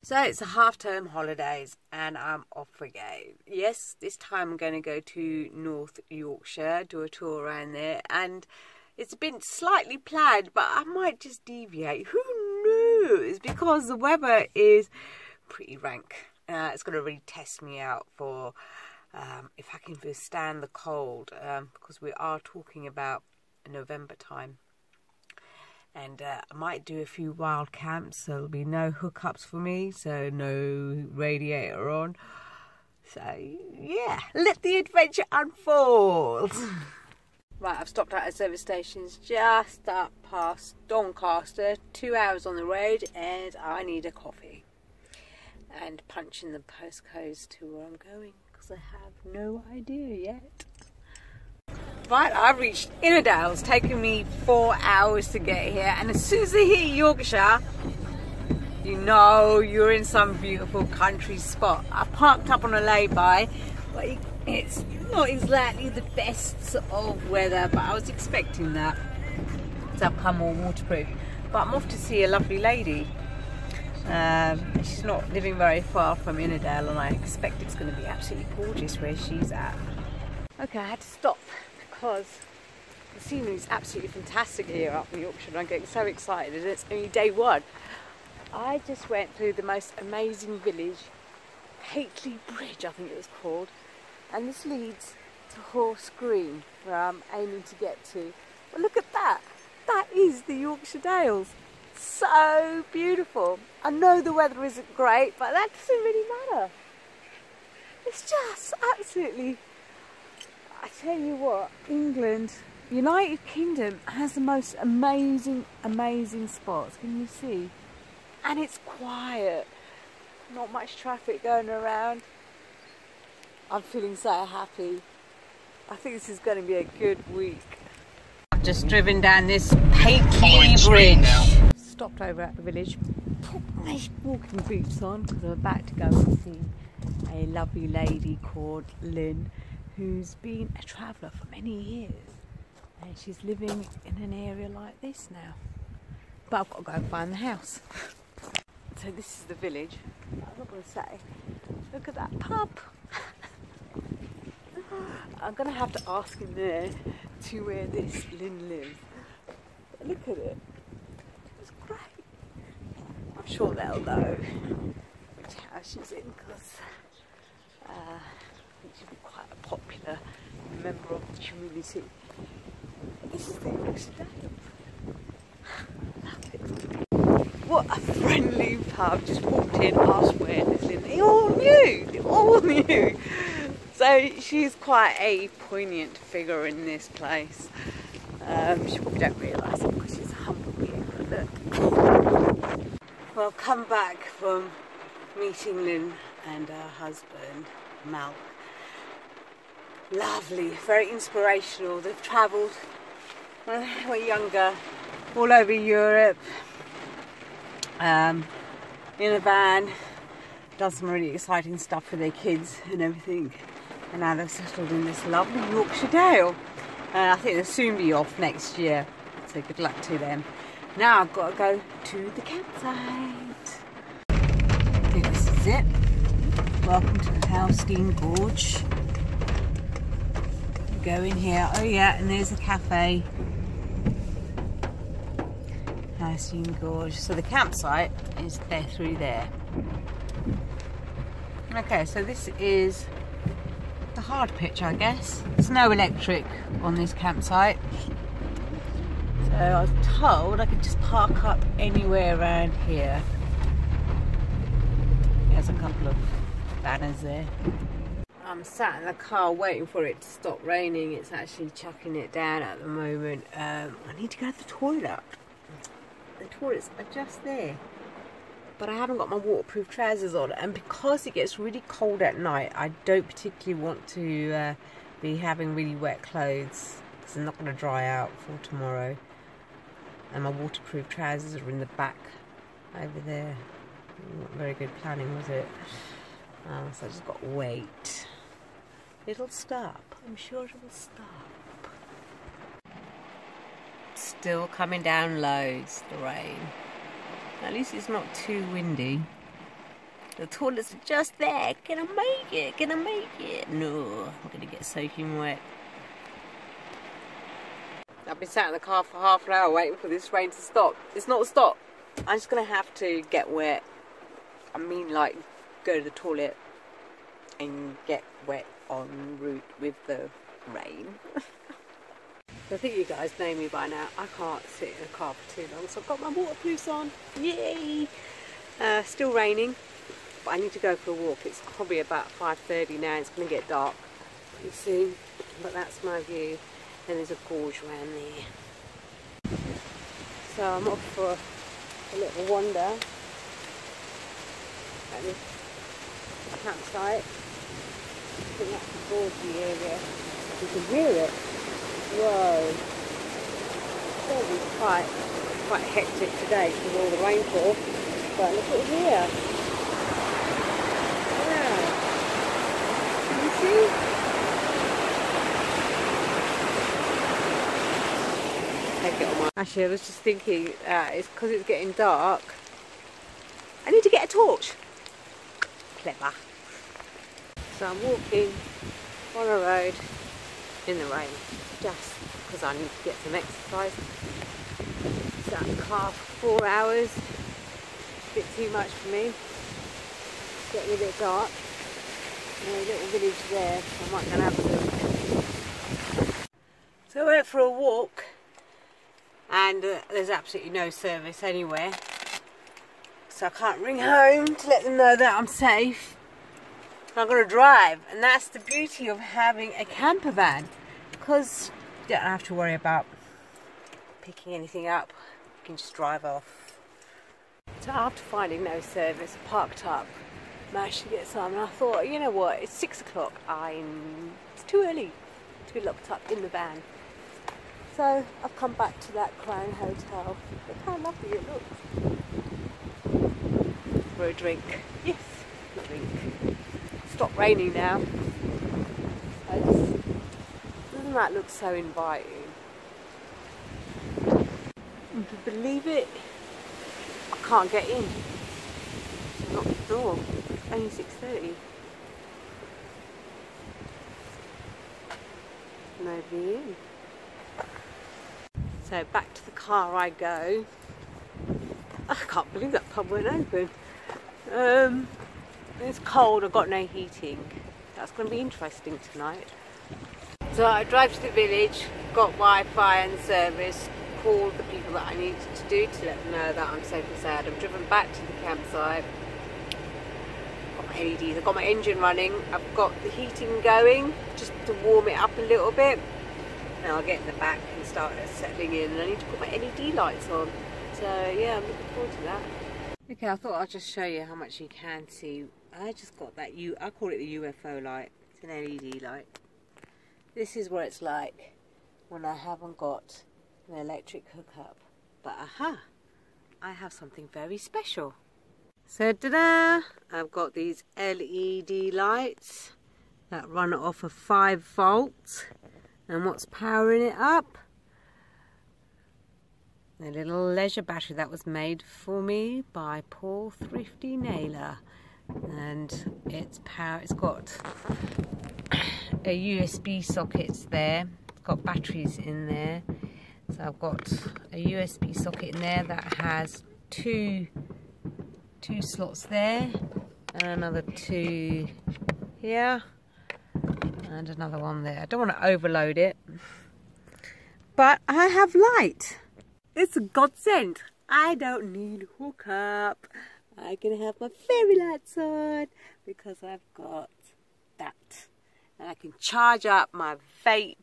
So it's a half-term holidays and I'm off again. Yes, this time I'm going to go to North Yorkshire, do a tour around there, and it's been slightly planned, but I might just deviate. Who knows? Because the weather is pretty rank. It's going to really test me out for if I can withstand the cold, because we are talking about November time. And I might do a few wild camps, so there'll be no hookups for me, so no radiator on. So, yeah, let the adventure unfold. Right, I've stopped at a service stations just up past Doncaster, 2 hours on the road, and I need a coffee. And punch in the postcodes to where I'm going, because I have no idea yet. Right, I've reached Innerdale. It's taken me 4 hours to get here, and as soon as I hit Yorkshire, you know you're in some beautiful country spot. I parked up on a lay-by, but it's not exactly the best of weather, but I was expecting that. So I've come all waterproof. But I'm off to see a lovely lady. She's not living very far from Innerdale, and I expect it's going to be absolutely gorgeous where she's at. Okay, I had to stop because the scenery is absolutely fantastic here up in Yorkshire, and I'm getting so excited, and it's only day one. I just went through the most amazing village, Hateley Bridge I think it was called, and this leads to Horse Green, where I'm aiming to get to. But look at that, that is the Yorkshire Dales. So beautiful. I know the weather isn't great, but that doesn't really matter. It's just absolutely, I tell you what, England, United Kingdom has the most amazing spots, can you see? And it's quiet, not much traffic going around. I'm feeling so happy. I think this is going to be a good week. I've just driven down this Hateley Bridge. Stopped over at the village, put my walking boots on because I'm about to go and see a lovely lady called Lynn, who's been a traveller for many years, and she's living in an area like this now. But I've got to go and find the house. So this is the village. I'm not going to say, look at that pub. I'm going to have to ask him there to where this Lynn lives. But look at it. It's great. I'm sure they'll know which house she's in, because I think she'll be quite a popular member of the community. This is the Yorkshire Dales. Love it. What a friendly pub. Just walked in, asked where this Lynn. They all knew. So she's quite a poignant figure in this place. She probably don't realise it because she's a humble being, but look. Well, I've come back from meeting Lynn and her husband, Mal. Lovely, very inspirational. They've travelled when they were younger, all over Europe, in a van, done some really exciting stuff for their kids and everything. And now they've settled in this lovely Yorkshire Dale. I think they'll soon be off next year, so good luck to them. Now I've got to go to the campsite. I think this is it. Welcome to the house, Stean Gorge. Go in here. Oh yeah, and there's a cafe. House, Stean Gorge. So the campsite is there through there. Okay, so this is the hard pitch, I guess. There's no electric on this campsite, so I was told I could just park up anywhere around here. There's a couple of banners there. I'm sat in the car waiting for it to stop raining. It's actually chucking it down at the moment. I need to go to the toilet. The toilets are just there, but I haven't got my waterproof trousers on, and because it gets really cold at night, I don't particularly want to be having really wet clothes, because they're not going to dry out for tomorrow. And my waterproof trousers are in the back over there. Not very good planning, was it? So I just got to wait. It'll stop. I'm sure it will stop. Still coming down loads, the rain. At least it's not too windy. The toilets are just there. Can I make it? Can I make it? No, I'm going to get soaking wet. I've been sat in the car for half an hour waiting for this rain to stop. It's not stopped. I'm just going to have to get wet. I mean, like, go to the toilet and get wet en route with the rain. I think you guys know me by now. I can't sit in a car for too long, so I've got my waterproofs on. Yay! Still raining, but I need to go for a walk. It's probably about 5:30 now. It's going to get dark pretty soon, but that's my view. And there's a gorge around there. So I'm off for a little wander at this campsite. I think that's the Gorge area. You can hear it. Whoa. It's going to be quite hectic today because of all the rainfall. But look at here. Wow. Can you see? Take it on my... Actually, I was just thinking, it's because it's getting dark. I need to get a torch. Clever. So I'm walking on a road in the rain, just because I need to get some exercise. Sat in the car for 4 hours. A bit too much for me. It's getting a bit dark. There's a little village there, so I might go and have a look. So I went for a walk, and there's absolutely no service anywhere. So I can't ring home to let them know that I'm safe. I'm going to drive, and that's the beauty of having a camper van, because you don't have to worry about picking anything up. You can just drive off. So after finding no service, I parked up, managed to get some, and I thought, you know what, it's 6 o'clock, it's too early to be locked up in the van. So I've come back to that Crown Hotel. Look how lovely it looks. For a drink. Yes, a drink. Stop raining now. Doesn't that look so inviting? Would you believe it? I can't get in. Lock the door. Only 6:30. Nobody in. So back to the car I go. I can't believe that pub went open. It's cold, I've got no heating. That's going to be interesting tonight. So I drive to the village, got Wi-Fi and service, called the people that I needed to do to let them know that I'm safe and sound. I've driven back to the campsite, got my LEDs, I've got my engine running, I've got the heating going just to warm it up a little bit. Now I'll get in the back and start settling in, and I need to put my LED lights on. So yeah, I'm looking forward to that. Okay, I thought I'd just show you how much you can see. I just got that, I call it the UFO light. It's an LED light. This is what it's like when I haven't got an electric hookup. But aha, I have something very special. So ta-da! I've got these LED lights that run off of 5 volts. And what's powering it up? A little leisure battery that was made for me by poor thrifty Nailer. And it's got a USB sockets there. It's got batteries in there. So I've got a USB socket in there that has two slots there, and another 2 here, and another one there. I don't want to overload it, but I have light. It's a godsend. I don't need a hookup. I can have my fairy lights on because I've got that. And I can charge up my vape,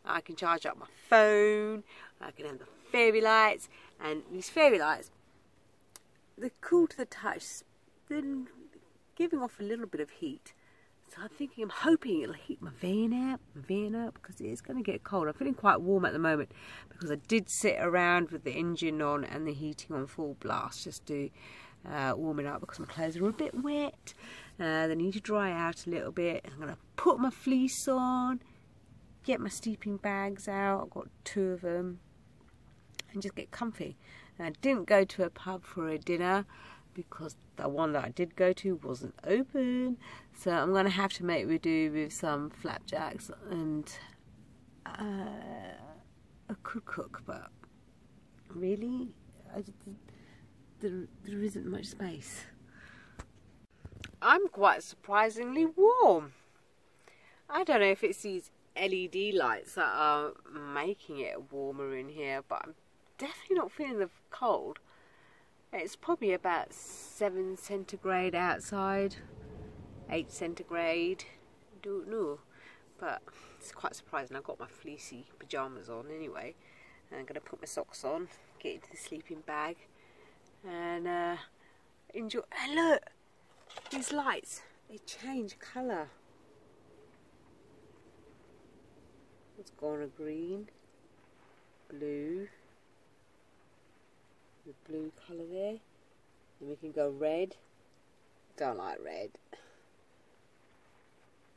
I can charge up my phone, I can have the fairy lights. And these fairy lights, they're cool to the touch, they're giving off a little bit of heat. So I'm hoping it'll heat my van up because it is going to get cold. I'm feeling quite warm at the moment because I did sit around with the engine on and the heating on full blast just to warm it up because my clothes are a bit wet. They need to dry out a little bit. I'm going to put my fleece on, get my sleeping bags out. I've got 2 of them, and just get comfy. And I didn't go to a pub for a dinner because the one that I did go to wasn't open. So I'm going to have to make do with some flapjacks, and I could cook, but really, there isn't much space. I'm quite surprisingly warm. I don't know if it's these LED lights that are making it warmer in here, but I'm definitely not feeling the cold. It's probably about 7 centigrade outside, 8 centigrade, don't know, but it's quite surprising. I've got my fleecy pyjamas on anyway, and I'm going to put my socks on, get into the sleeping bag, and enjoy. And look, these lights, they change colour. It's gone a green, blue, the blue colour there, and we can go red. Don't like red.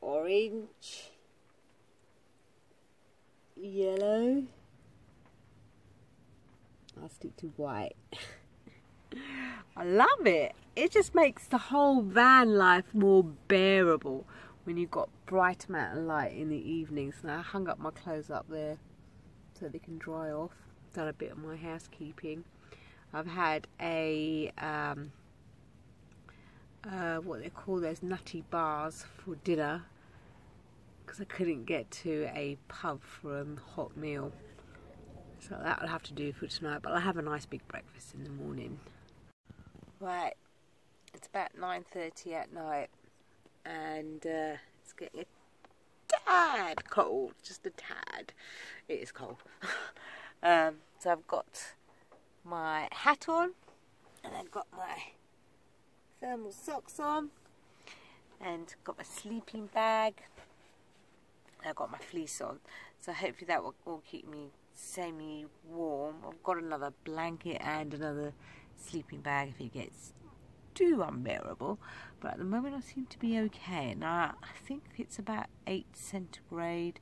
Orange, yellow. I'll stick to white. I love it. It just makes the whole van life more bearable when you've got bright amount of light in the evenings. Now I hung up my clothes up there so they can dry off. Done a bit of my housekeeping. I've had a what they call those nutty bars for dinner, because I couldn't get to a pub for a hot meal. So that'll have to do for tonight, but I'll have a nice big breakfast in the morning. Right, it's about 9:30 at night, and it's getting a tad cold, just a tad. It is cold. So I've got my hat on, and I've got my thermal socks on, and got my sleeping bag. I've got my fleece on, so hopefully that will keep me semi-warm. I've got another blanket and another sleeping bag if it gets too unbearable, but at the moment I seem to be okay. Now I think it's about 8 centigrade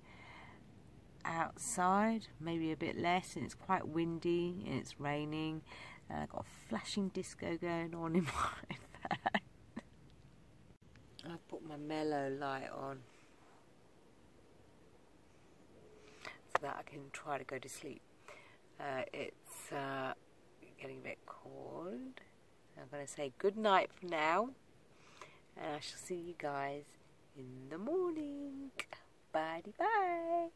outside, maybe a bit less, and it's quite windy and it's raining, and I've got a flashing disco going on in my bag. I've put my mellow light on so that I can try to go to sleep. It's getting a bit cold. I'm going to say good night for now, and I shall see you guys in the morning. Bye bye.